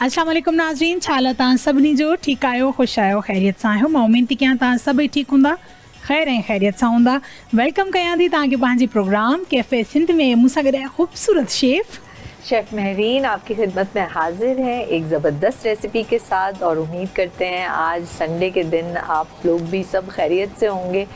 अस्सलाम वालेकुम नाज़रीन, छा हाल तव्हां सभिनी जो? ठीकु आहियो, ख़ुशि आहियो, ख़ैरियत सां आहियो? मां उमेद थी कयां तव्हां सभई ठीकु हूंदा, ख़ैर ऐं ख़ैरियत सां हूंदा। वेलकम कयां थी तव्हांखे पंहिंजे प्रोग्राम कैफ़े सिंध में। मूंसां गॾु ख़ूबसूरत शेफ़ महरीन आपकी खिदमत में हाजिर है एक ज़बरदस्त रेसिपी के साथ, और उम्मीद करते हैं आज संडे के दिन आप लोग भी सब खैरियत से होंगे।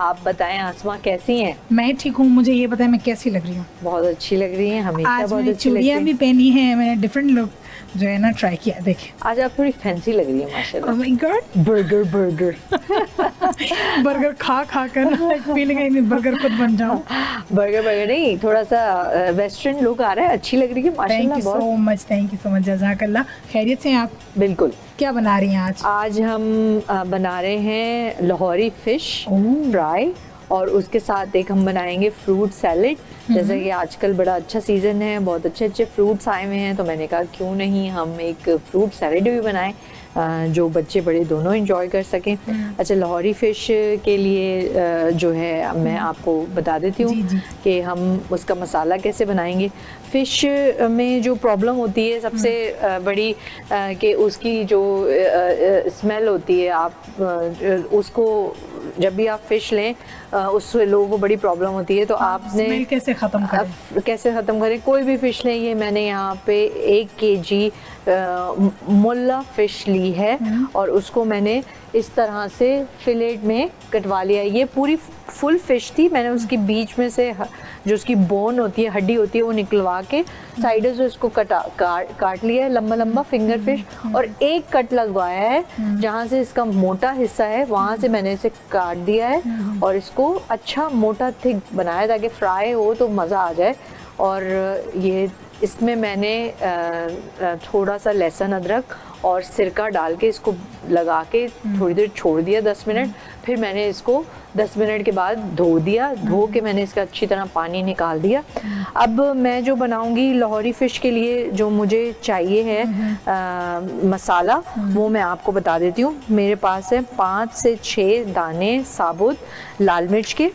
आप बताएं आसमा कैसी हैं? मैं ठीक हूँ। मुझे ये बताएं मैं कैसी लग रही हूँ? बहुत अच्छी लग रही हैं, हमेशा आज बहुत मैंने अच्छी लगती चूड़ियाँ हैं। भी पहनी हैं, मैंने डिफरेंट लुक जो है ना ट्राई किया। देखें, आज आप थोड़ी फैंसी लग रही हैं माशाल्लाह। Oh my God, burger burger खा खा कर फीलिंग है मैं बर्गर खुद बन जाऊँ। बर्गर नहीं, थोड़ा सा वेस्टर्न लुक आ रहा है, अच्छी लग रही है थैंक माशाल्लाह यू बहुत। So much, thank you so much, जज़ाकल्लाह। खैरियत से हैं आप? बिल्कुल। क्या बना रही हैं आज? आज हम बना रहे हैं लाहौरी फिश फ्राई, और उसके साथ एक हम बनाएंगे फ्रूट सैलेड। जैसे कि आजकल बड़ा अच्छा सीज़न है, बहुत अच्छे अच्छे फ्रूट्स आए हुए हैं, तो मैंने कहा क्यों नहीं हम एक फ्रूट सैलेड भी बनाएं जो बच्चे बड़े दोनों एंजॉय कर सकें। अच्छा, लाहौरी फ़िश के लिए जो है मैं आपको बता देती हूँ कि हम उसका मसाला कैसे बनाएंगे। फ़िश में जो प्रॉब्लम होती है सबसे बड़ी कि उसकी जो स्मेल होती है, आप उसको जब भी आप फ़िश लें उस लोगों को बड़ी प्रॉब्लम होती है, तो आपने स्मेल कैसे ख़त्म करें? कोई भी फ़िश लें। ये मैंने यहाँ पे 1 केजी मुल्ला फ़िश ली है और उसको मैंने इस तरह से फिलेट में कटवा लिया। ये पूरी फुल फ़िश थी, मैंने उसकी बीच में से जो उसकी बोन होती है, हड्डी होती है, वो निकलवा के साइडों से उसको काट लिया है लंबा लंबा फिंगर फिश, और एक कट लगवाया है जहाँ से इसका मोटा हिस्सा है वहाँ से मैंने इसे काट दिया है और इसको अच्छा मोटा थिक बनाया ताकि फ्राई हो तो मज़ा आ जाए। और ये इसमें मैंने थोड़ा सा लहसुन अदरक और सिरका डाल के इसको लगा के थोड़ी देर छोड़ दिया 10 मिनट। फिर मैंने इसको 10 मिनट के बाद धो दिया, धो के मैंने इसका अच्छी तरह पानी निकाल दिया। अब मैं जो बनाऊंगी लाहौरी फ़िश के लिए जो मुझे चाहिए है मसाला, वो मैं आपको बता देती हूँ। मेरे पास है 5 से 6 दाने साबुत लाल मिर्च के,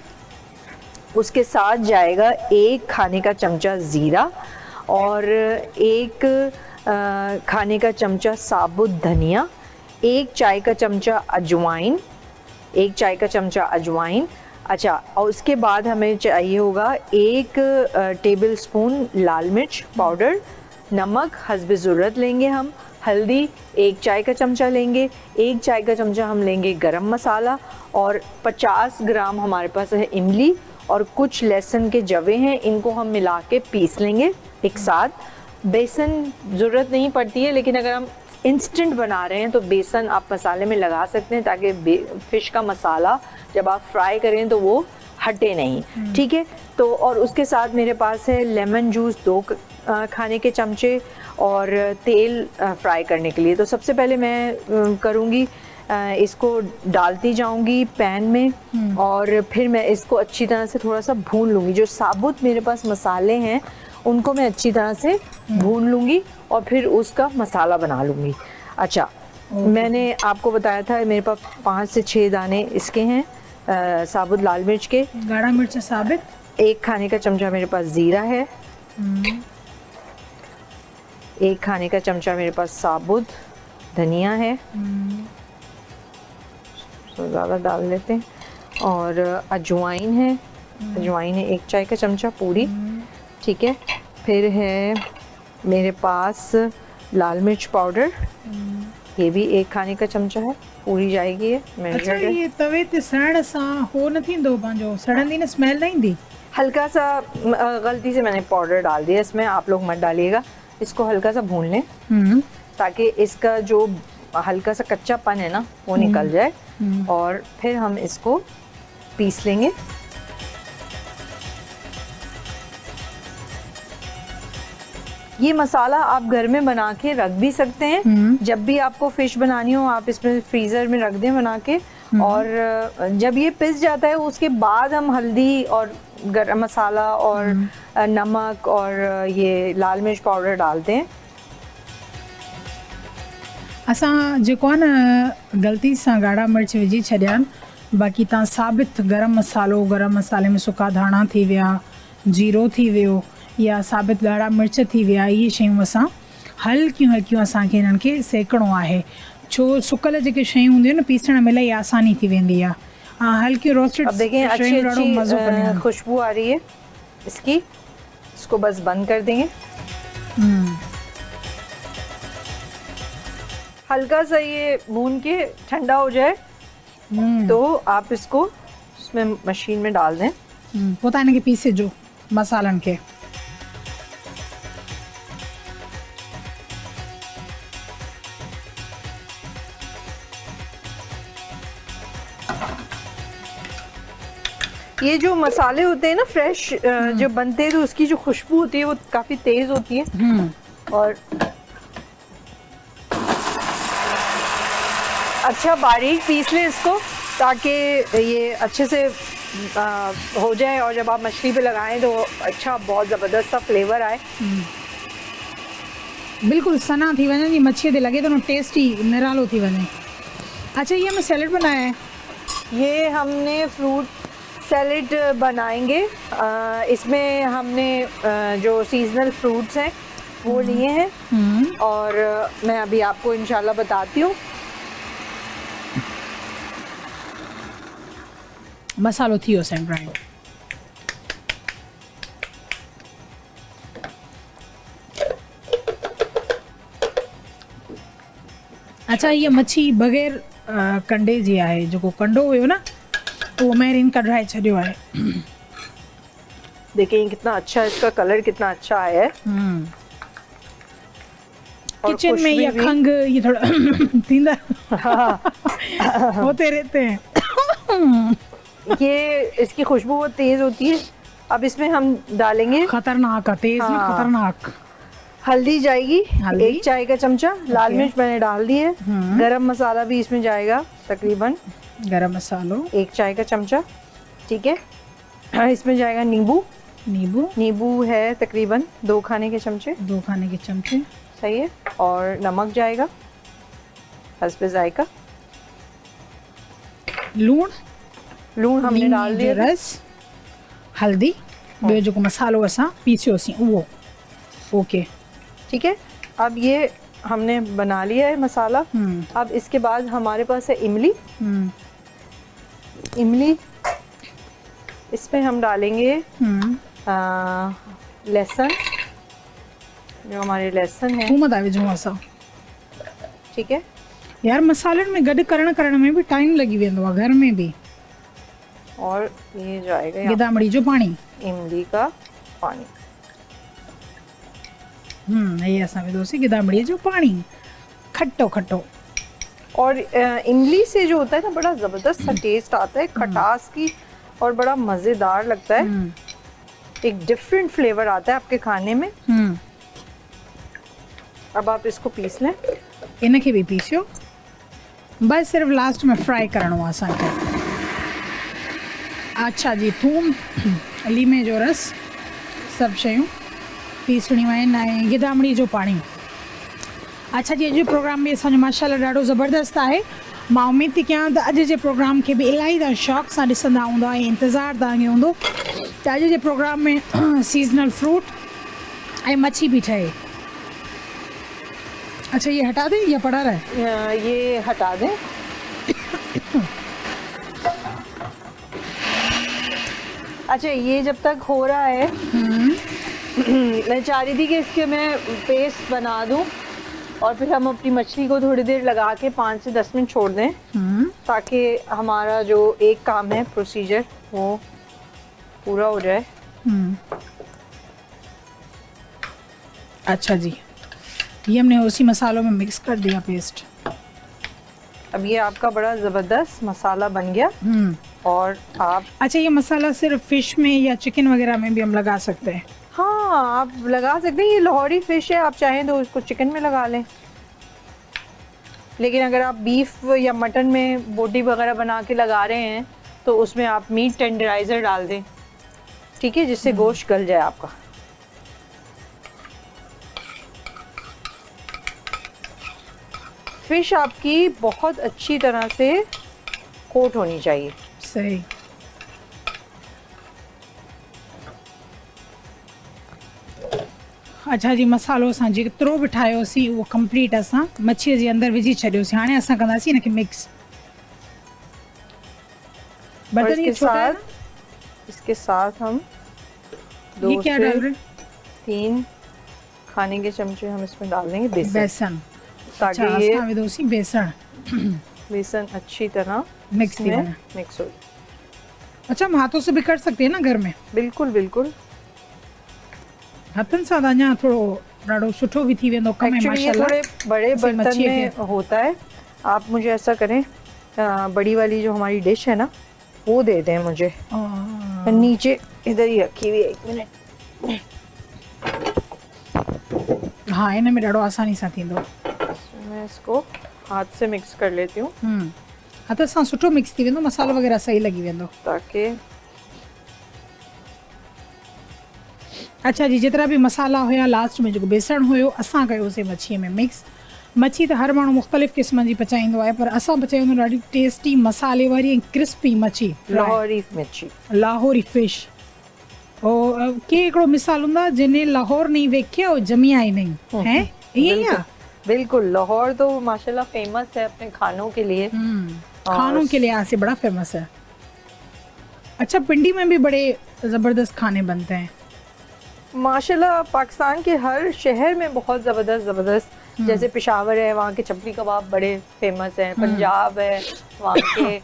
उसके साथ जाएगा 1 खाने का चमचा ज़ीरा और 1 खाने का चमचा साबुत धनिया, 1 चाय का चमचा अजवाइन, 1 चाय का चमचा अजवाइन। अच्छा, और उसके बाद हमें चाहिए होगा 1 टेबल स्पून लाल मिर्च पाउडर, नमक हस्ब ज़रूरत लेंगे हम, हल्दी 1 चाय का चमचा लेंगे, 1 चाय का चमचा हम लेंगे गरम मसाला, और 50 ग्राम हमारे पास है इमली, और कुछ लहसुन के जवे हैं, इनको हम मिला के पीस लेंगे एक साथ। बेसन ज़रूरत नहीं पड़ती है, लेकिन अगर हम इंस्टेंट बना रहे हैं तो बेसन आप मसाले में लगा सकते हैं ताकि फ़िश का मसाला जब आप फ्राई करें तो वो हटे नहीं, ठीक है। तो और उसके साथ मेरे पास है लेमन जूस 2 खाने के चमचे, और तेल फ्राई करने के लिए। तो सबसे पहले मैं करूँगी इसको डालती जाऊंगी पैन में, और फिर मैं इसको अच्छी तरह से थोड़ा सा भून लूँगी। जो साबुत मेरे पास मसाले हैं उनको मैं अच्छी तरह से भून लूँगी और फिर उसका मसाला बना लूँगी। अच्छा, मैंने आपको बताया था मेरे पास 5 से 6 दाने इसके हैं साबुत लाल मिर्च के, गाढ़ा मिर्च साबित, 1 खाने का चमचा मेरे पास ज़ीरा है, 1 खाने का चमचा मेरे पास साबुत धनिया है, तो ज़्यादा डाल लेते हैं, और अजवाइन है, अजवाइन है 1 चाय का चमचा पूरी, ठीक है। फिर है मेरे पास लाल मिर्च पाउडर, ये भी 1 खाने का चमचा है, पूरी जाएगी ये। अच्छा, ये तवे ते सड़न सां हो न थींदो, पंहिंजो सड़ंदी न, स्मेल न ईंदी? हल्का सा गलती से मैंने पाउडर डाल दिया इसमें, आप लोग मत डालिएगा। इसको हल्का सा भून लें ताकि इसका जो हल्का सा कच्चापन है ना वो निकल जाए, और फिर हम इसको पीस लेंगे। ये मसाला आप घर में बना के रख भी सकते हैं, जब भी आपको फिश बनानी हो आप इसमें फ्रीज़र में रख दें बना के, और जब ये पिस जाता है उसके बाद हम हल्दी और गरम मसाला और नमक और ये लाल मिर्च पाउडर डालते हैं। असां जेको आहे न ग़लती सां ॻाढ़ा मिर्च विझी छॾिया आहिनि, बाक़ी तव्हां साबित गरम मसालो, गरम मसाले में सुका धाणा थी विया, जीरो थी वियो, या साबित ॻाढ़ा मिर्च थी विया, इहे शयूं असां हल्कियूं हल्कियूं असांखे हिननि खे सेकणो आहे, छो सुकल जेके शयूं हूंदियूं आहिनि न पीसण में इलाही आसानी थी वेंदी आहे। हाँ, हल्की रोस्टेड अब देखें अच्छी शयूं ॾाढो मज़ो कंदियूं अच्छी आहिनि। खुशबू आ रही है इसकी, इसको बस बंद कर देंगे। हल्का सा ये भून के ठंडा हो जाए तो आप इसको इसमें मशीन में डाल दें। पोइ हिन खे पीसे जो मसालनि खे। ये जो मसाले होते हैं ना फ्रेश जो बनते हैं तो उसकी जो खुशबू होती है वो काफी तेज होती है और अच्छा बारीक पीस लें इसको ताकि ये अच्छे से हो जाए और जब आप मछली पे लगाएं तो अच्छा बहुत ज़बरदस्त सा फ्लेवर आए। बिल्कुल सना थी वञे जी मच्छीअ ते लॻे थो टेस्टी निरालो थी वञे। अच्छा ये हमें सैलेड बनाया है, ये हमने फ्रूट सैलेड बनाएंगे। इसमें हमने जो सीजनल फ्रूट्स हैं वो लिए हैं और मैं अभी आपको इंशाल्लाह बताती हूँ। मसालो थी वियो सेम ग्राइंड। अच्छा ये मच्छी बग़ैर कंडे जी आहे, जेको कंडो हुयो न उहो मैरिन कढाए छॾियो आहे। देखिए कितना अच्छा इसका कलर कितना अच्छा आया है। और किचन में ये खंग ये थोड़ा थींदा होते रहते हैं। ये इसकी खुशबू बहुत तेज होती है। अब इसमें हम डालेंगे खतरनाक तेज में खतरनाक हल्दी जाएगी 1 चाय का चमचा, लाल मिर्च मैंने डाल दी है, गरम मसाला भी इसमें जाएगा तकरीबन गरम मसालो 1 चाय का चमचा, ठीक है। इसमें जाएगा नींबू, नींबू है तकरीबन 2 खाने के चमचे, 2 खाने के चमचे, सही है। और नमक जाएगा हस्बे जायका, लूण हमने डाल दिया, रस, हल्दी, ॿियो जेको मसालो असां पीसियोसीं उहो, ओके ठीक है। अब ये हमने बना लिया है मसाला। अब इसके बाद हमारे पास है इमली। इमली इसमें हम डालेंगे लहसुन, जो हमारे लहसुन है थूम था विझूं असां, ठीक है। यार मसालनि में गॾु करण में भी टाइम लगी वेंदो आहे घर में भी। और ये जाएगा गिदामड़ी जो पानी, इमली का पानी, ये असां विधोसीं गिदामड़ी जो पानी, खट्टो खट्टो। और इमली से जो होता है ना बड़ा ज़बरदस्त सा टेस्ट आता है, खटास की, और बड़ा मज़ेदार लगता है। एक डिफरेंट फ्लेवर आता है आपके खाने में। अब आप इसको पीस लें, इनके भी पीसियो, बस सिर्फ लास्ट में फ्राई करणो आहे असांखे। अच्छा जी, थूम, लीमे जो रस, सभु शयूं पीसणियूं आहिनि ऐं गिदामड़ी जो पाणी। अच्छा जी, अॼु जो प्रोग्राम बि असांजो माशाल्लाह ॾाढो ज़बरदस्त आहे। मां उमेद थी कयां त अॼु जे प्रोग्राम खे बि इलाही तव्हां शौक़ सां ॾिसंदा हूंदा ऐं इंतज़ारु तव्हांखे हूंदो त अॼु जे प्रोग्राम में सीज़नल फ्रूट ऐं मच्छी भी ठहे। अच्छा ये हटा दें या पड़ा रहे? ये हटा दें। अच्छा ये जब तक हो रहा है मैं चाह रही थी कि इसके मैं पेस्ट बना दूं और फिर हम अपनी मछली को थोड़ी देर लगा के 5 से 10 मिनट छोड़ दें ताकि हमारा जो एक काम है प्रोसीजर वो पूरा हो जाए। अच्छा जी, ये हमने उसी मसालों में मिक्स कर दिया पेस्ट। अब ये आपका बड़ा ज़बरदस्त मसाला बन गया। और आप अच्छा ये मसाला सिर्फ फिश में या चिकन वगैरह में भी हम लगा सकते हैं? हाँ आप लगा सकते हैं, ये लाहौरी फिश है, आप चाहें तो उसको चिकन में लगा लें। लेकिन अगर आप बीफ या मटन में बोटी वगैरह बना के लगा रहे हैं तो उसमें आप मीट टेंडराइज़र डाल दें, ठीक है, जिससे गोश्त गल जाए आपका। फिश आपकी बहुत अच्छी तरह से कोट होनी चाहिए। सही। अच्छा जी, मसालो असां जेतिरो बि ठाहियोसीं उहो कंप्लीट असां मच्छीअ जे अंदरि विझी छॾियोसीं। हाणे असां कंदासीं हिनखे मिक्स। और बर्तन ये छोटा है ना? इसके साथ हम ये 2 क्या से डाल रहे 3 खाने के चमचे हम इसमें डाल देंगे हैं? बेसन। ताकि अच्छा, ये असां विधोसीं बेसण। बेसन अच्छी तरह मिक्स थी इसमें वञे। मिक्स हो। अच्छा, हम हाथों से भी कर सकते हैं ना घर में? बिल्कुल बिल्कुल। हथनि सां त अञा थोरो ॾाढो सुठो भी थी वेंदो कम है एक्चुअली ये माशाल्लाह। थोड़े बड़े जैसे बर्तन मच्छी में के। होता है। आप मुझे ऐसा करें, बड़ी वाली जो हमारी डिश है ना वो दे दें मुझे। नीचे इधर ही रखी हुई है, 1 मिनट। हाँ, इन में ॾाढो आसानी सां थींदो। मैं इसको हाथ से मिक्स कर लेती हूँ हथ सां सुठो मिक्स थी वेंदो, मसालो वग़ैरह सही लॻी वेंदो। ताकि अच्छा जी, जेतिरा बि मसाला हुया लास्ट में जेको बेसण हुयो असां कयोसीं मच्छीअ में मिक्स। मच्छी त हर माण्हू मुख़्तलिफ़ क़िस्म जी पचाईंदो आहे, पर असां पचाईंदो ॾाढी टेस्टी मसाले वारी ऐं क्रिस्पी मच्छी, लाहौरी मिर्ची। लाहौरी फिश। और के हिकिड़ो मिसाल हूंदा जिन्हें लाहौर नहीं वेख्या और जमी आई नहीं है, ईअं ई आहे? बिल्कुल, लाहौर तो माशाल्लाह फेमस है अपने खानों के लिए। खानों के लिहाज से बड़ा फेमस है। अच्छा, पिंडी में भी बड़े ज़बरदस्त खाने बनते हैं माशाल्लाह। पाकिस्तान के हर शहर में बहुत ज़बरदस्त, जैसे पेशावर है, वहाँ के चपली कबाब बड़े फेमस हैं। पंजाब है, वहाँ के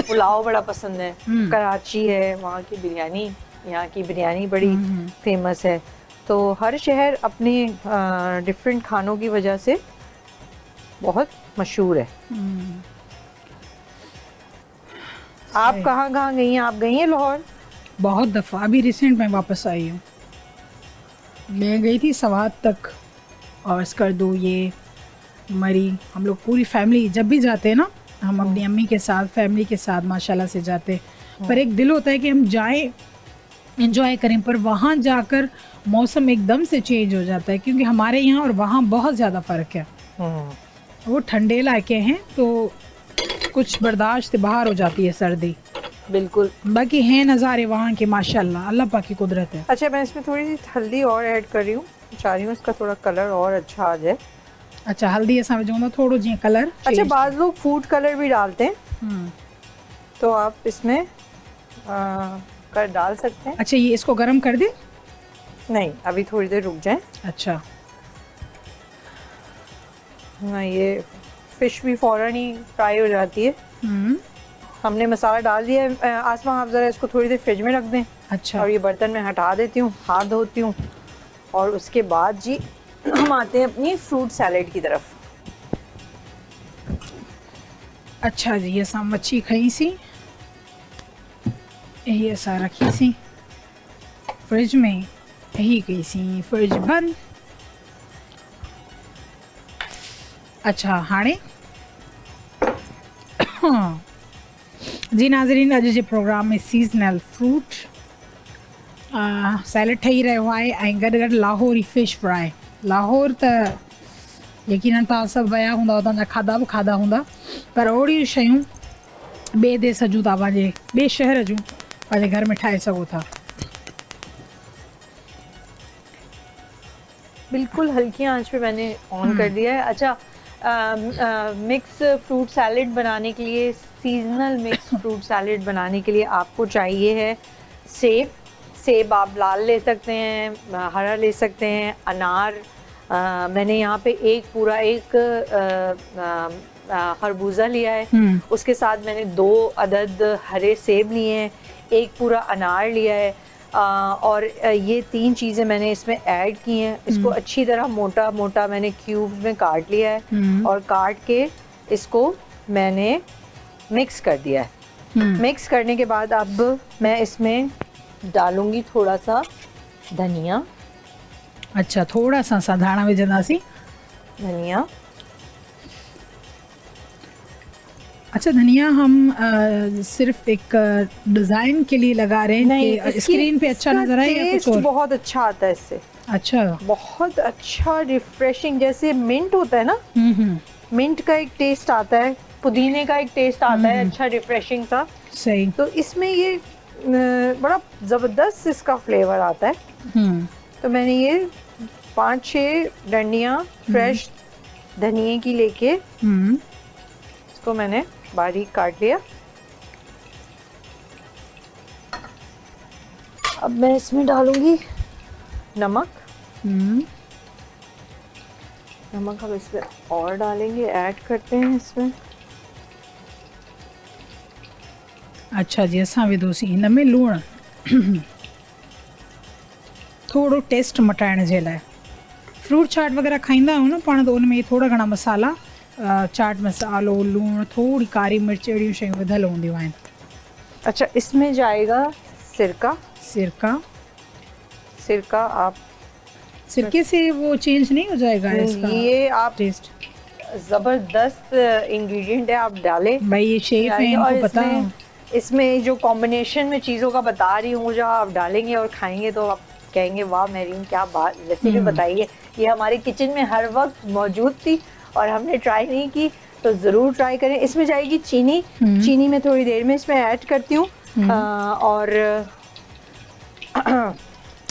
पुलाव बड़ा पसंद है। कराची है, वहाँ की बिरयानी, यहाँ की बिरयानी बड़ी फेमस है। तो हर शहर अपने डिफरेंट खानों की वजह से बहुत मशहूर है। आप कहाँ कहाँ गई हैं? आप गई हैं लाहौर? बहुत दफ़ा, अभी रिसेंट में वापस आई हूँ। मैं गई थी सवात तक और स्कर्दू, ये मरी। हम लोग पूरी फैमिली जब भी जाते हैं ना, हम अपनी अम्मी के साथ फैमिली के साथ माशाल्लाह से जाते। पर एक दिल होता है कि हम जाएं, एंजॉय करें, पर वहाँ जाकर मौसम एकदम से चेंज हो जाता है, क्योंकि हमारे यहाँ और वहाँ बहुत ज़्यादा फ़र्क है। वो ठंडे इलाके हैं तो कुछ बर्दाश्त से बाहर हो जाती है सर्दी। बिल्कुल। बाकी हैं नज़ारे वहाँ के माशाल्लाह, अल्लाह पाक की कुदरत है। अच्छा, मैं इसमें थोड़ी सी हल्दी और ऐड कर रही हूँ, चाह रही हूँ इसका थोड़ा कलर और अच्छा आ जाए। अच्छा, हल्दी असां विझूं थोड़ो जी कलर। अच्छा, बाद लोग फूड कलर भी डालते हैं, तो आप इसमें कर डाल सकते हैं। अच्छा, ये इसको गरम कर दे? नहीं, अभी थोड़ी देर रुक जाएं। अच्छा। हाँ, ये फिश भी फ़ौरन ही फ्राई हो जाती है। हमने मसाला डाल दिया है। आसमा, आप ज़रा इसको थोड़ी देर फ्रिज में रख दें। अच्छा। और ये बर्तन में हटा देती हूँ, हाथ धोती हूँ, और उसके बाद जी हम आते हैं अपनी फ्रूट सैलेड की तरफ। अच्छा जी, असां मच्छी खई सी, यही असां रखी सी फ्रिज में, यही कई सी फ्रिज बंद। अच्छा, हाणे जी नाज़रीन, अॼु जे प्रोग्राम में सीज़नल फ्रूट सैलेड ठही रहियो आहे ऐं गॾु गॾु लाहौरी फिश फ्राई। लाहौर त यकीनन तव्हां सभु विया हूंदा, हुतां जा खाधा बि खाधा हूंदा, पर ओड़ियूं शयूं ॿिए देश जूं तव्हां पंहिंजे ॿिए शहर जूं पंहिंजे घर में ठाहे सघो था। बिल्कुल हल्की आंच पे मैंने ऑन कर दिया है। अच्छा, मिक्स फ्रूट सैलेड बनाने के लिए, सीजनल मिक्स फ्रूट सैलेड बनाने के लिए आपको चाहिए है सेब। सेब आप लाल ले सकते हैं, हरा ले सकते हैं, अनार। मैंने यहाँ पे एक खरबूजा लिया है, उसके साथ मैंने 2 अदद हरे सेब लिए हैं, एक पूरा अनार लिया है, और ये 3 चीज़ें मैंने इसमें ऐड की हैं। इसको अच्छी तरह मोटा मोटा मैंने क्यूब्स में काट लिया है, और काट के इसको मैंने मिक्स कर दिया है। मिक्स करने के बाद अब मैं इसमें डालूंगी थोड़ा सा धनिया। अच्छा, थोड़ा सा धाणा विझंदासीं। धनिया। अच्छा, धनिया हम सिर्फ एक डिज़ाइन के लिए लगा रहे हैं कि स्क्रीन पे अच्छा नजर आए या कुछ और? बहुत अच्छा आता है इससे। अच्छा, बहुत अच्छा रिफ्रेशिंग, जैसे मिंट होता है ना, मिंट का एक टेस्ट आता है, पुदीने का एक टेस्ट आता है, अच्छा रिफ्रेशिंग सा। सही। तो इसमें ये बड़ा ज़बरदस्त इसका फ्लेवर आता है। तो मैंने ये 5-6 डंडियाँ फ्रेश धनिए की लेके इसको मैंने बारीक काट लिया। अब मैं इसमें डालूंगी नमक। नमक हम इसमें और डालेंगे, ऐड करते हैं इसमें। अच्छा जी, असां विधोसीं हिन में लूण थोड़ो टेस्ट मटाइण जे लाइ। फ्रूट चाट वग़ैरह खाईंदा आहियूं न पाण, त उन में थोरा घणा मसाला, चाट मसालो, लूण, थोड़ी कारी मिर्च, अहिड़ियूं शयूं विधल हूंदियूं आहिनि। अच्छा, इसमें जाएगा सिरका। सिरका, सिरका आप सिरके से वो चेंज नहीं हो जाएगा इसका ये आप टेस्ट? ज़बरदस्त इंग्रेडिएंट है, आप डालें। भाई ये शेफ है, इनको पता है। इसमें जो कॉम्बिनेशन में चीज़ों का बता रही हूँ, जो आप डालेंगे और खाएंगे तो आप कहेंगे वाह मेरीन क्या बात रेसिपी बताई है। ये हमारे किचन में हर वक्त मौजूद थी और हमने ट्राई नहीं की, तो ज़रूर ट्राई करें। इसमें जाएगी चीनी। चीनी में थोड़ी देर में इसमें ऐड करती हूँ। और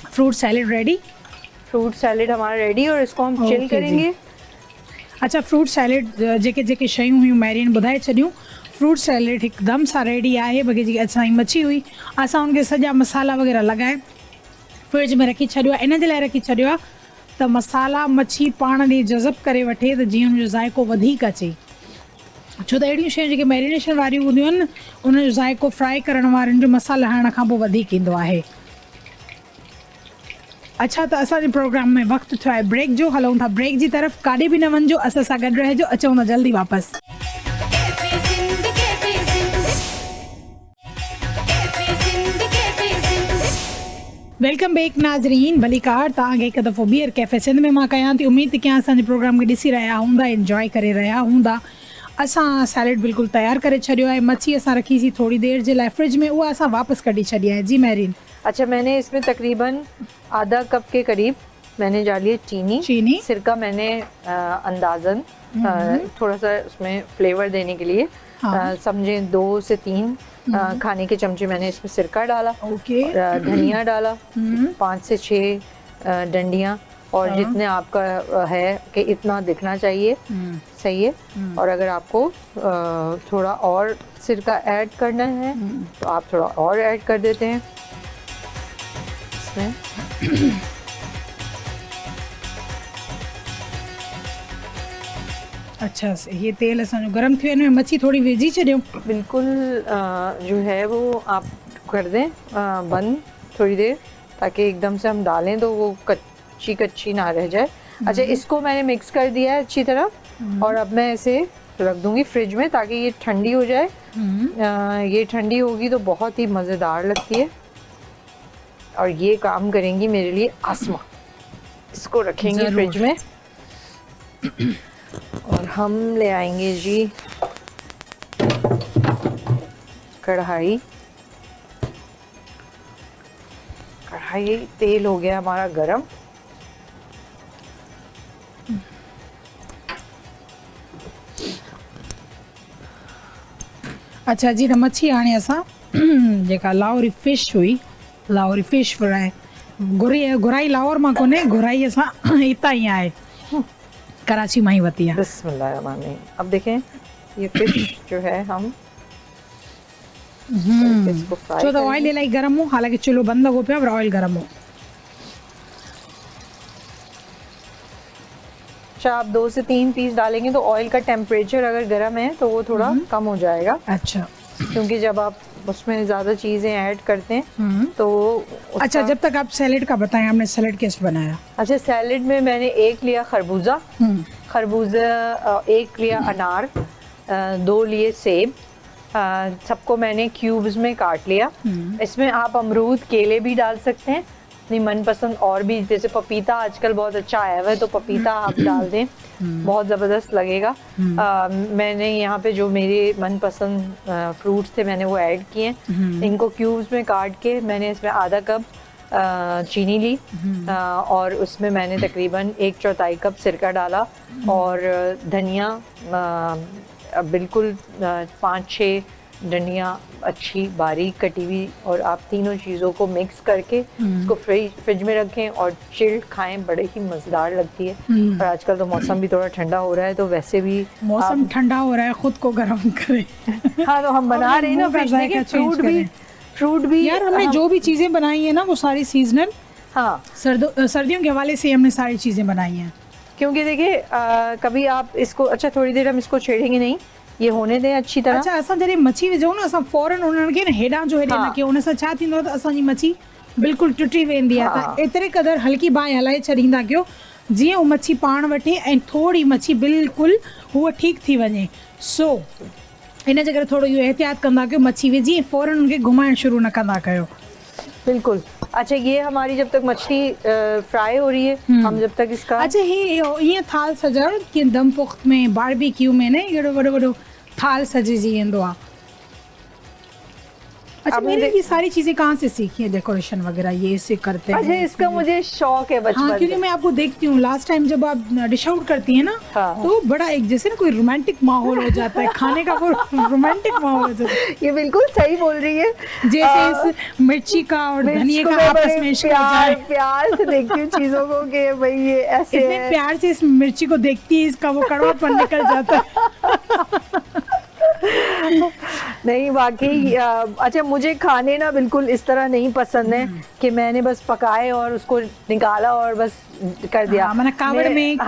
fruit salad ready. Fruit salad हमारा रेडी, और इसको हम चिल करेंगे। अच्छा, फ्रूट सैलेड जेके जेके शयूं हुयूं मैरिन ॿुधाए छॾियूं। फ्रूट सैलेड हिकदमि सां रेडी आहे। बॻे जेकी असांजी मच्छी हुई, असां उनखे सॼा मसाला वग़ैरह लॻाए फ्रिज में रखी छॾियो आहे। इन जे लाइ रखी छॾियो आहे त मसाला मच्छी पाण ॾे जज़ब करे वठे, त जीअं हुनजो ज़ाइको वधीक अचे। छो त अहिड़ियूं शयूं जेके मैरिनेशन वारियूं हूंदियूं आहिनि न, उनजो ज़ाइको फ्राई करण वारनि जो मसाला हणण खां पोइ वधीक ईंदो आहे। अच्छा, त असांजे प्रोग्राम में वक़्तु थियो आहे ब्रेक जो। हलूं था ब्रेक जी तरफ़। काॾे बि न वञिजो, असां सां गॾु रहिजो। अचूं था जल्दी वापसि। वेलकम बैक नाज़रीन। भली कार तव्हांखे हिकु दफ़ो ॿीहर कैफ़े सिंध में मां कयां थी। उमेद थी कयां असांजे प्रोग्राम खे ॾिसी रहिया हूंदा, इंजॉय करे रहिया हूंदा। असां सैलेड बिल्कुलु तयारु करे छॾियो आहे। मच्छी असां रखीसीं थोड़ी देर जे लाइ फ्रिज में, उहा असां वापसि कढी छॾी आहे। जी मैरिन। अच्छा, मैंने इसमें तकरीबन आधा कप के करीब मैंने डाली है चीनी। सिरका मैंने अंदाज़न थोड़ा सा उसमें फ्लेवर देने के लिए समझें 2 से 3 खाने के चमचे मैंने इसमें सिरका डाला। ओके। धनिया डाला 5 से 6 डंडियाँ, और जितने आपका है कि इतना दिखना चाहिए, सही है। और अगर आपको थोड़ा और सिरका ऐड करना है तो आप थोड़ा और ऐड कर देते हैं इसमें। अच्छा, ये तेल असांजो गरम थी वियो, मच्छी थोड़ी विझी छॾियूं। बिल्कुल जो है वो आप कर दें बंद थोड़ी देर, ताकि एकदम से हम डालें तो वो कच्ची ना रह जाए। अच्छा, इसको मैंने मिक्स कर दिया है अच्छी तरह, और अब मैं इसे रख दूंगी फ्रिज में ताकि ये ठंडी हो जाए। ये ठंडी होगी तो बहुत ही मज़ेदार लगती है, और ये काम करेंगी मेरे लिए आसमा। इसको रखेंगे फ्रिज में, और हम ले आएंगे जी कढ़ाई। तेल हो गया हमारा गरम। अच्छा जी, त मच्छी हाणे असां जेका लाहौरी फिश हुई, लाहौरी फिश फ्राई घुराई लाहौर मां कोन्हे, घुराई असां हितां ई आहे, कराची मां ही वती है। बिस्मिल्लाहिर्रहमानिर्रहीम। अब देखें ये फिश जो है हम इसको फ्राई छो तो ऑयल इलाही गर्म हो, हालांकि चुल्हो बंद हो पिया पर ऑयल गर्म हो। अच्छा, आप 2 से 3 पीस डालेंगे तो ऑयल का टेम्परेचर अगर गर्म है तो वो थोड़ा कम हो जाएगा। अच्छा, क्योंकि जब आप उसमें ज़्यादा चीज़ें ऐड करते हैं तो अच्छा, जब तक आप सैलेड का बताएं, आपने सैलेड कैसे बनाया? अच्छा, सैलेड में मैंने 1 लिया खरबूजा, 1 लिया अनार, 2 लिए सेब, सबको मैंने क्यूब्स में काट लिया। इसमें आप अमरूद, केले भी डाल सकते हैं अपनी मनपसंद, और भी जैसे पपीता आजकल बहुत अच्छा आया हुआ है तो पपीता आप डाल दें, बहुत ज़बरदस्त लगेगा। मैंने यहाँ पे जो मेरे मनपसंद फ्रूट्स थे मैंने वो ऐड किए। इनको क्यूब्स में काट के मैंने इसमें आधा कप चीनी ली, और उसमें मैंने तकरीबन 1/4 कप सिरका डाला, और धनिया बिल्कुल 5-6 धनिया अच्छी बारीक कटी हुई, और आप तीनों चीज़ों को मिक्स करके इसको फ्रिज में रखें और चिल्ड खाएं, बड़े ही मज़ेदार लगती है। और आजकल तो मौसम भी थोड़ा ठंडा हो रहा है, तो वैसे भी मौसम ठंडा हो रहा है, खुद को गर्म करें। हाँ, तो हम बना रहे हैं ना फ्रिज में, फ्रूट भी यार हमने जो भी चीज़ें बनाई है ना वो सारी सीजनल, हाँ सर्दियों के हवाले से हमने सारी चीज़ें बनाई हैं। क्योंकि देखिए कभी आप इसको, अच्छा थोड़ी देर हम इसको छेड़ेंगे नहीं, ये होने दें अच्छी तरह। अच्छा, असां जॾहिं मच्छी विझूं न, असां फौरन उन्हनि खे न हेॾां जो हेॾे न कयूं, उन सां छा थींदो त असांजी मच्छी बिल्कुलु टुटी वेंदी आहे। त एतिरे क़दुरु हल्की बाहि हलाए छॾींदा कयो जीअं उहा मच्छी पाण वठे ऐं थोरी मच्छी बिल्कुलु हूअ ठीकु थी वञे। सो इन जे करे थोरो इहो एहतियात कंदा कयो, मच्छी विझी फोरन उनखे घुमाइण शुरू न कंदा कयो। बिल्कुल। अच्छा, ये हमारी जब तक मछली फ्राई हो रही है, हम जब तक इसका, अच्छा ईअं थाल सजाइणो कीअं दम पुख्त में बारबेक्यू में न अहिड़ो वॾो वॾो थाल सजिजी वेंदो आहे। अच्छा, मैंने ये सारी चीजें कहाँ से सीखी है, डेकोरेशन वगैरह ये इससे करते हैं? अच्छा, इसका मुझे शौक है बचपन हाँ, क्योंकि मैं आपको देखती हूँ लास्ट टाइम जब आप डिश आउट करती हैं ना, तो बड़ा एक जैसे ना कोई रोमांटिक माहौल हो जाता है, खाने का वो रोमांटिक माहौल हो जाता है। ये बिल्कुल सही बोल रही है। जैसे इस मिर्ची का और धनिया का आपस में प्यार से देखती हूँ चीजों को कि भाई ये ऐसे इतने प्यार से इस मिर्ची को देखती है, इसका वो कड़वापन निकल जाता है। नहीं वाकई। अच्छा, मुझे खाने ना बिल्कुल इस तरह नहीं पसंद है कि मैंने बस पकाए और उसको निकाला और बस कर दिया। मैंने कावड़ में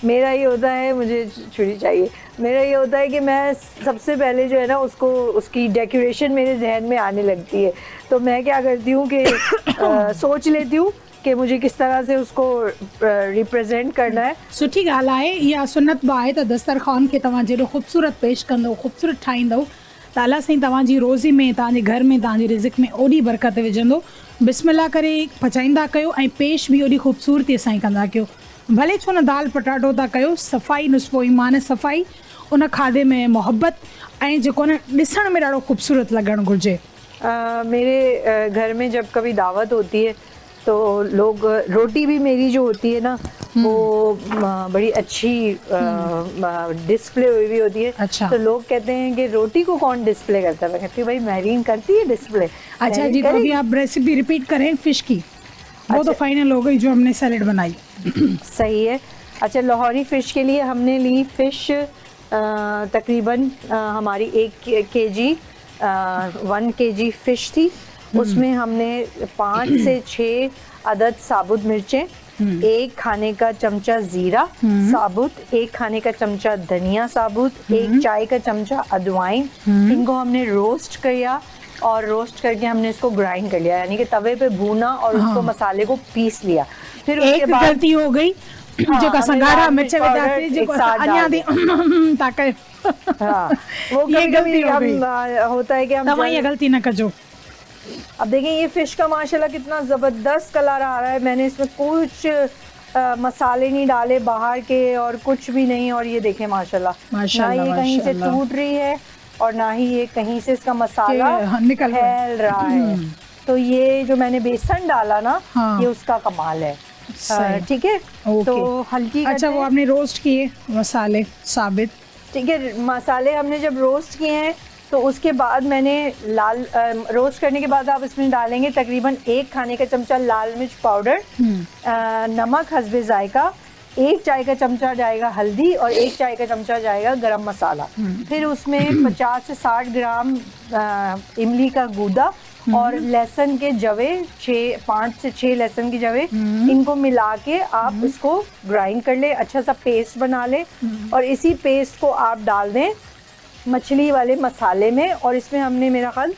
मेरा ये होता है, मुझे छुरी चाहिए। मेरा ये होता है कि मैं सबसे पहले जो है ना उसको, उसकी डेकोरेशन मेरे जहन में आने लगती है, तो मैं क्या करती हूँ कि सोच लेती हूँ कि मुझे किस तरह से उसको रिप्रेजेंट करना है। सुठी ॻाल्हि आहे, इहा सुन्नत बि आहे त दस्तरखान खे तव्हां जेॾो ख़ूबसूरत पेश कंदव, ख़ूबसूरत ठाहींदव त अलाह साईं तव्हांजी रोज़ी में, तव्हांजे घर में, तव्हांजे रिज़िक में ओॾी बरकत विझंदो। बिस्मिल्लाह करे पचाईंदा कयो ऐं पेश बि ओॾी ख़ूबसूरतीअ सां ई कंदा कयो। भले छो न दाल पटाटो था कयो, सफ़ाई नुस्फ़ो ईमान सफ़ाई, उन खाधे में मोहब्बत ऐं जेको न ॾिसण में ॾाढो ख़ूबसूरत लॻणु घुरिजे। मेरे घर में जब कभी दावत होती है तो लोग, रोटी भी मेरी जो होती है ना वो बड़ी अच्छी डिस्प्ले हुई भी होती है। अच्छा। तो लोग कहते हैं कि रोटी को कौन डिस्प्ले करता है? मैं कहती हूँ भाई महरीन करती है डिस्प्ले। अच्छा जी, तो अभी आप रेसिपी रिपीट करें फिश की। वो तो फाइनल हो गई जो हमने सैलेड बनाई। सही है। अच्छा, लाहौरी फ़िश के लिए हमने ली फ़िश तकरीबन हमारी 1 kg 1 kg फ़िश थी। उसमें हमने 5 से 6 अदद साबुत मिर्चें, 1 खाने का चमचा ज़ीरा साबुत, 1 खाने का चमचा धनिया साबुत, 1 चाय का चमचा अजवाइन, इनको हमने रोस्ट किया और रोस्ट करके हमने इसको ग्राइंड कर लिया, यानी कि तवे पे भूना और उसको मसाले को पीस लिया। फिर उसके बाद गलती हो गई जो का संगारा मिर्च विदासे जो अन्या दी ताकत, हाँ वो कभी-कभी होता है कि हम तव्हां ये गलती न कजो। अब देखें ये फिश का माशाल्लाह कितना ज़बरदस्त कलर आ रहा है। मैंने इसमें कुछ मसाले नहीं डाले बाहर के और कुछ भी नहीं, और ये देखें माशाल्लाह ना ये कहीं से टूट रही है और ना ही ये कहीं से इसका मसाला फैल रहा है। तो ये जो मैंने बेसन डाला ना, ये उसका कमाल है। ठीक है, तो हल्की, अच्छा वो आपने रोस्ट किए मसाले साबित, ठीक है। मसाले हमने जब रोस्ट किए हैं तो उसके बाद मैंने लाल रोस्ट करने के बाद आप इसमें डालेंगे तकरीबन 1 खाने का चमचा लाल मिर्च पाउडर, नमक हस्बे जायका, 1 चाय का चमचा जाएगा हल्दी और 1 चाय का चमचा जाएगा गरम मसाला। फिर उसमें 50 से 60 ग्राम इमली का गूदा और लहसुन के जवे, 5 से 6 लहसुन के जवे, इनको मिला के आप इसको ग्राइंड कर ले, अच्छा सा पेस्ट बना ले और इसी पेस्ट को आप डाल दें मछली वाले मसाले में। और इसमें हमने मेरा ख्याल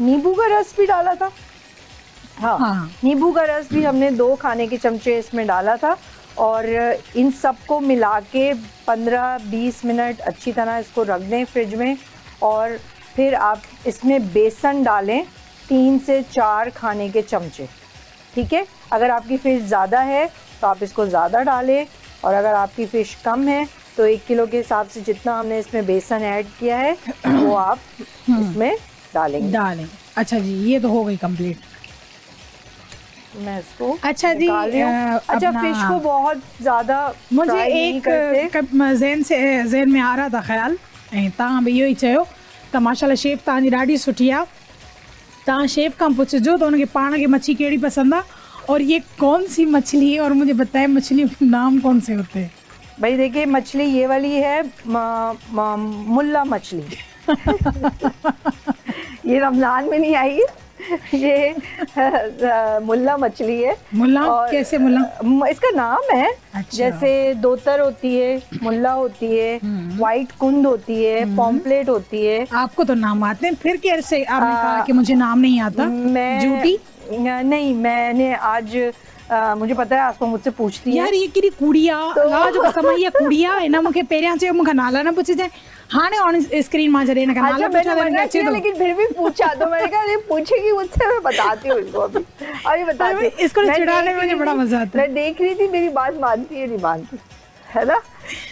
नींबू का रस भी डाला था। हाँ, नींबू का रस भी हमने 2 खाने के चमचे इसमें डाला था और इन सबको मिला के 15-20 मिनट अच्छी तरह इसको रख दें फ्रिज में। और फिर आप इसमें बेसन डालें 3 से 4 खाने के चमचे। ठीक है, अगर आपकी फ़िश ज़्यादा है तो आप इसको ज़्यादा डालें और अगर आपकी फ़िश कम है तो 1 किलो के हिसाब से जितना हमने इसमें बेसन ऐड किया है वो आप इसमें डालें। अच्छा जी, ये तो हो गई कंप्लीट। मैं इसको अच्छा जी, अच्छा फिश को बहुत ज़्यादा मुझे एक जहन में आ रहा था ख्याल, ऐं तव्हां बि इहो ई चयो त माशाल्लाह शेफ तव्हांजी ॾाढी सुठी आहे। तव्हां शेफ खां पुछिजो त उनखे पाण खे मच्छी कहिड़ी पसंदि आहे और ये कौन सी मछली है और मुझे बताए मछलियों के नाम कौन से होते हैं। भाई देखिए मछली ये वाली है मुल्ला मछली। ये रमजान में नहीं आई, ये मुल्ला मछली है। मुल्ला कैसे मुल्ला? इसका नाम है। अच्छा। जैसे दोतर होती है, मुल्ला होती है, व्हाइट कुंद होती है, पॉम्पलेट होती है। आपको तो नाम आते हैं, फिर कैसे आपने कहा कि मुझे नाम नहीं आता? मैं झूठी नहीं, मैंने आज मुझे पता है आसमा मुझसे पूछती है यार ये कहिड़ी कुड़िया ला जो समय ये कुड़िया है ना मूंखे पहिरियां चयो मूंखे नाला न पुछे जाए हाणे ऑन स्क्रीन मां जॾहिं हिनखे नाला अच्छा, पुछा मैंने मना अचे किया थो। लेकिन फिर भी पूछा तो मैंने कहा ये पूछेगी मुझसे, मैं बताती हूँ इसको अभी बताती हूँ। इसको मैं चिढ़ाने में देख मुझे रही बड़ा थी- मजा आता है। मैं देख रही थी मेरी बात मानती है नहीं मानती, है ना,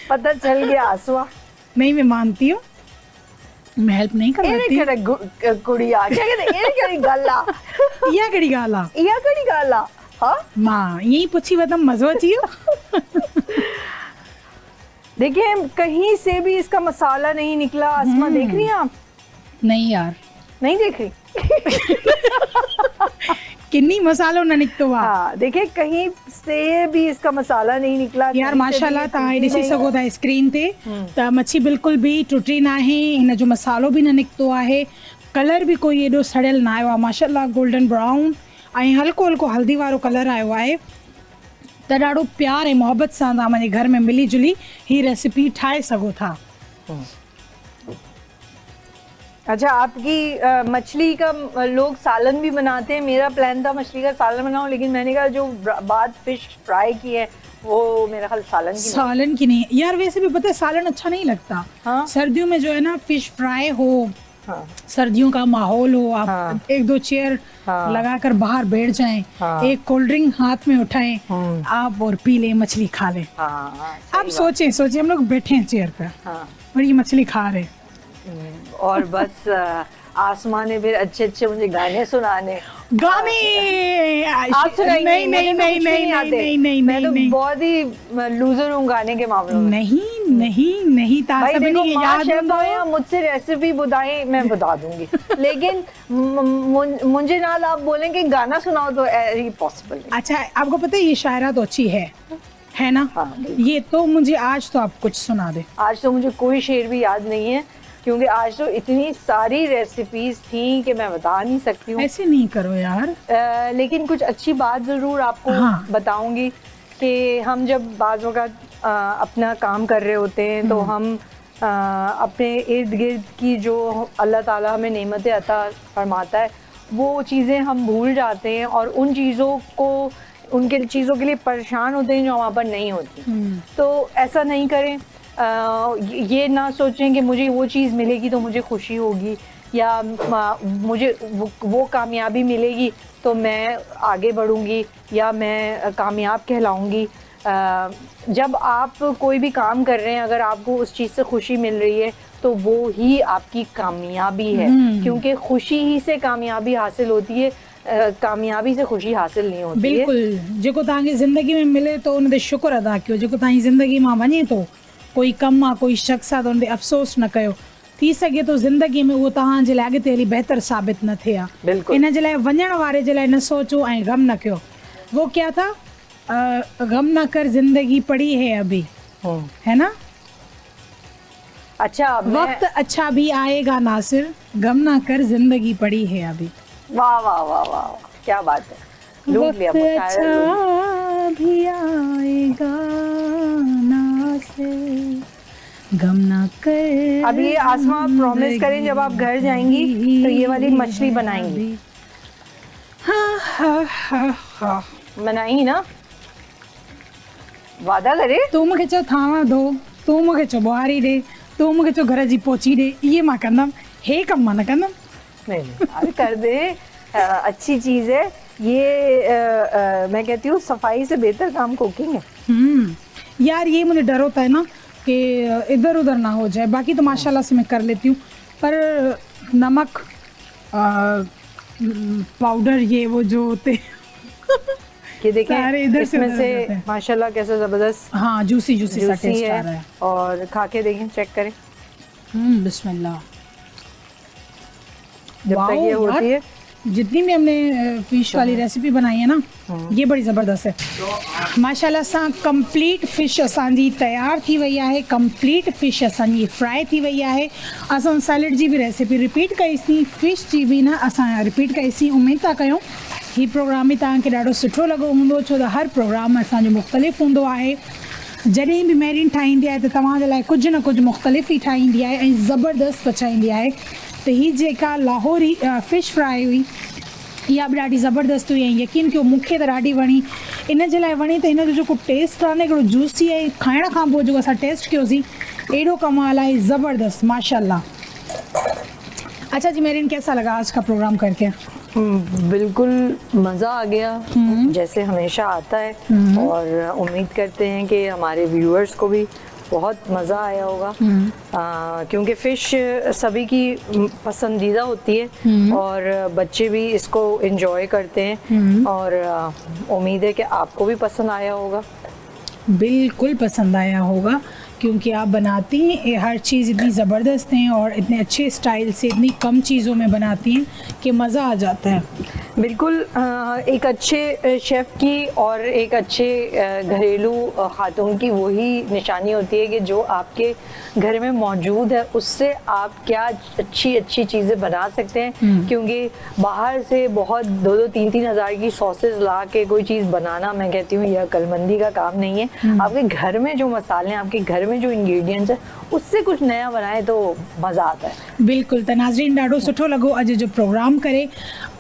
पता चल गया आसमा। नहीं मैं मानती हूँ, मैं हेल्प नहीं करवाती। कुड़िया क्या कहते ये केड़ी गल्ला इहा कहिड़ी ॻाल्हि आहे? इहा केड़ी गल्ला हाँ। मां ईअं पुछी वतमि मज़ो अची वियो। देखिए कहीं से भी इसका मसाला नहीं निकला। आसमा देख रही हैं आप? नहीं यार नहीं देख रही? किन्नी मसालो न निकितो आहे। हाँ देखिए कहीं से भी इसका मसाला नहीं निकला। यार कहीं से माशाल्लाह भी तव्हां टूटी ॾिसी नहीं सघो था स्क्रीन ते त मच्छी बिल्कुलु बि टुटी न आहे, हिन जो मसालो बि न निकितो आहे, कलर बि कोई एॾो सड़ियल न आयो आहे, माशाल्लाह गोल्डन ब्राउन ऐं हल्को हल्को हल्दी वारो कलर आयो आहे। त ॾाढो प्यार ऐं मोहबत सां तव्हां मुंहिंजे घर में मिली जुली हीअ रेसिपी ठाहे सघो था। अच्छा आपकी मछली का लोग सालन भी बनाते हैं। मेरा प्लान था मछली का सालन बनाऊं, लेकिन मैंने कहा जो बात फिश फ्राई की है वो मेरा ख्याल सालन की नहीं। सालन की नहीं यार, वैसे भी पता है सालन अच्छा नहीं लगता। हाँ? सर्दियों में जो है ना फिश फ्राई हो, हाँ। सर्दियों का माहौल हो, आप हाँ। एक दो चेयर हाँ। लगाकर बाहर बैठ जाएं, हाँ। एक कोल्ड ड्रिंक हाथ में उठाएं आप और पी लें, मछली खा लें। हाँ, आप सोचें हम लोग बैठे हैं चेयर पर हाँ। और ये मछली खा रहे। और बस आसमा ने फिर अच्छे अच्छे मुझे गाने सुनाने। गाने आप सुनाएंगे? नहीं नहीं नहीं नहीं नहीं नहीं मैं तो नहीं बहुत ही लूजर हूँ गाने के मामलों में। नहीं नहीं नहीं भाई सभी देखो ने माँ याद शेफ आया मुझसे रेसिपी बताए मैं बता दूंगी लेकिन मुझे ना आप बोलें कि गाना सुनाओ तो पॉसिबल नहीं। अच्छा आपको पता है ये शायरा तो अच्छी है ना? हाँ, ये तो मुझे आज तो आप कुछ सुना दे। आज तो मुझे कोई शेर भी याद नहीं है क्योंकि आज तो इतनी सारी रेसिपीज थी कि मैं बता नहीं सकती हूँ। ऐसे नहीं करो यार। लेकिन कुछ अच्छी बात ज़रूर आपको हाँ। बताऊंगी कि हम जब बाज़ वक़्त अपना काम कर रहे होते हैं तो हम अपने इर्द गिर्द की जो अल्लाह ताला हमें नेमतें अता फरमाता है वो चीज़ें हम भूल जाते हैं और उन चीज़ों को उनके चीज़ों के लिए परेशान होते हैं जो वहाँ पर नहीं होती। तो ऐसा नहीं करें। ये ना सोचें कि मुझे वो चीज़ मिलेगी तो मुझे खुशी होगी या मुझे वो कामयाबी मिलेगी तो मैं आगे बढ़ूंगी या मैं कामयाब कहलाऊंगी। जब आप कोई भी काम कर रहे हैं अगर आपको उस चीज़ से खुशी मिल रही है तो वो ही आपकी कामयाबी है क्योंकि खुशी ही से कामयाबी हासिल होती है, कामयाबी से खुशी हासिल नहीं होती। बिल्कुल जेको तव्हांखे ज़िंदगी में मिले तो उन ते शुक्र अदा कयो, जेको तव्हांजी ज़िंदगी मां वञे तो कोई कमु आहे कोई शख़्स आहे त उन ते अफ़सोस न कयो। थी सघे तो ज़िंदगी में उहो तव्हांजे लाइ अॻिते हली बहितर साबित न थिए हा। इन जे लाइ वञण वारे जे लाइ न सोचो ऐं गम न कयो। वो क्या था गम ना कर जिंदगी पड़ी है अभी, है ना? अच्छा वक्त अच्छा भी आएगा नासिर, गम ना कर जिंदगी पड़ी है अभी। वाह वाह वाह वाह क्या बात है। लूट लिया वक्त अच्छा भी आएगा नासिर, गम ना कर। अब ये आसमा प्रॉमिस करें जब आप घर जाएंगी तो ये वाली मछली बनाएंगी। हाँ हाँ हाँ हाँ बनाएंगी ना? वादा करे? तू मूंखे चओ थावा धो, तू मूंखे चओ ॿुहारी ॾे, तू मूंखे चओ घर जी पोची ॾे, इहे मां कंदमि, हे कमु मां न कंदमि। नहीं अरे कर दे। अच्छी चीज़ है ये। मैं कहती हूँ सफाई से बेहतर काम कुकिंग है। यार ये मुझे डर होता है ना कि इधर उधर ना हो जाए, बाकी तो माशाल्लाह से मैं कर लेती हूँ पर नमक पाउडर ये वो जो होते कि देखें सारे इधर से इसमें उधर से जाते हैं। माशाल्लाह कैसा ज़बरदस्त हाँ जूसी सा टेस्ट आ रहा है। और खा के देखें चेक करें। बिस्मिल्लाह। जब तक ये वाओ होती यार, है। जितनी भी हमने फिश वाली रेसिपी बनाई है ना, ये बड़ी ज़बरदस्त है। माशाल्लाह सां कंप्लीट फिश असांजी तैयार थी वई आहे, कंप्लीट फिश असांजी फ्राई थी वई आहे। असां सैलड जी भी रेसिपी रिपीट कईसीं, फिश जी बि न असां रिपीट कईसीं। उमेद था कयूं ही प्रोग्राम बि तव्हांखे ॾाढो सुठो लॻो हूंदो, छो त हर प्रोग्राम असांजो मुख़्तलिफ़ हूंदो आहे। जॾहिं बि मैरिन ठाहींदी आहे त तव्हांजे लाइ कुझु न कुझु मुख़्तलिफ़ ई ठाहींदी आहे ऐं ज़बरदस्त पचाईंदी आहे। त ही जेका लाहौरी फिश फ्राई हुई, इहा बि ॾाढी ज़बरदस्त हुई ऐं यकीन कयो मूंखे त ॾाढी वणी। इन जे लाइ वणी त हिन जो जेको टेस्ट आहे न, हिकिड़ो जूसी ऐं खाइण खां पोइ जेको असां टेस्ट कयोसीं, एॾो कमाल आहे, ज़बरदस्त माशाल्लाह। अच्छा जी मेरिन, कैसा लगा आज का प्रोग्राम करके? बिल्कुल मज़ा आ गया, जैसे हमेशा आता है। और उम्मीद करते हैं कि हमारे व्यूअर्स को भी बहुत मज़ा आया होगा, क्योंकि फ़िश सभी की पसंदीदा होती है और बच्चे भी इसको एंजॉय करते हैं। और उम्मीद है कि आपको भी पसंद आया होगा। बिल्कुल पसंद आया होगा, क्योंकि आप बनाती हैं ये हर चीज़ इतनी ज़बरदस्त हैं और इतने अच्छे स्टाइल से इतनी कम चीज़ों में बनाती हैं कि मज़ा आ जाता है। बिल्कुल एक अच्छे शेफ़ की और एक अच्छे घरेलू खातून की वही निशानी होती है कि जो आपके घर में मौजूद है उससे आप क्या अच्छी अच्छी चीज़ें बना सकते हैं। क्योंकि बाहर से बहुत 2-2, 3-3 हज़ार की सॉसेस ला के कोई चीज़ बनाना, मैं कहती हूँ, यह अक्लमंदी का काम नहीं है। आपके घर में जो मसाले हैं, आपके घर में जो इंग्रेडिएंट्स हैं, उससे कुछ नया बनाए तो मज़ा आता है। बिल्कुल। त नाज़रीन, ॾाढो सुठो लॻो अॼु जो प्रोग्राम करे।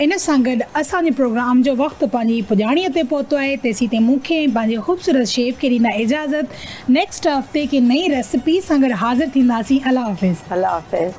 इन सां गॾु असांजे प्रोग्राम जो वक़्तु पंहिंजी पुॼाणीअ ते पहुतो आहे। तेसीं ताईं मूंखे पंहिंजे ख़ूबसूरत शेफ़ खे ॾींदा इजाज़त। नेक्स्ट हफ़्ते की नई रेसिपी सां गॾु हाज़िर थींदासीं। अल्लाह हाफ़िज़। अल्लाह हाफ़िज़।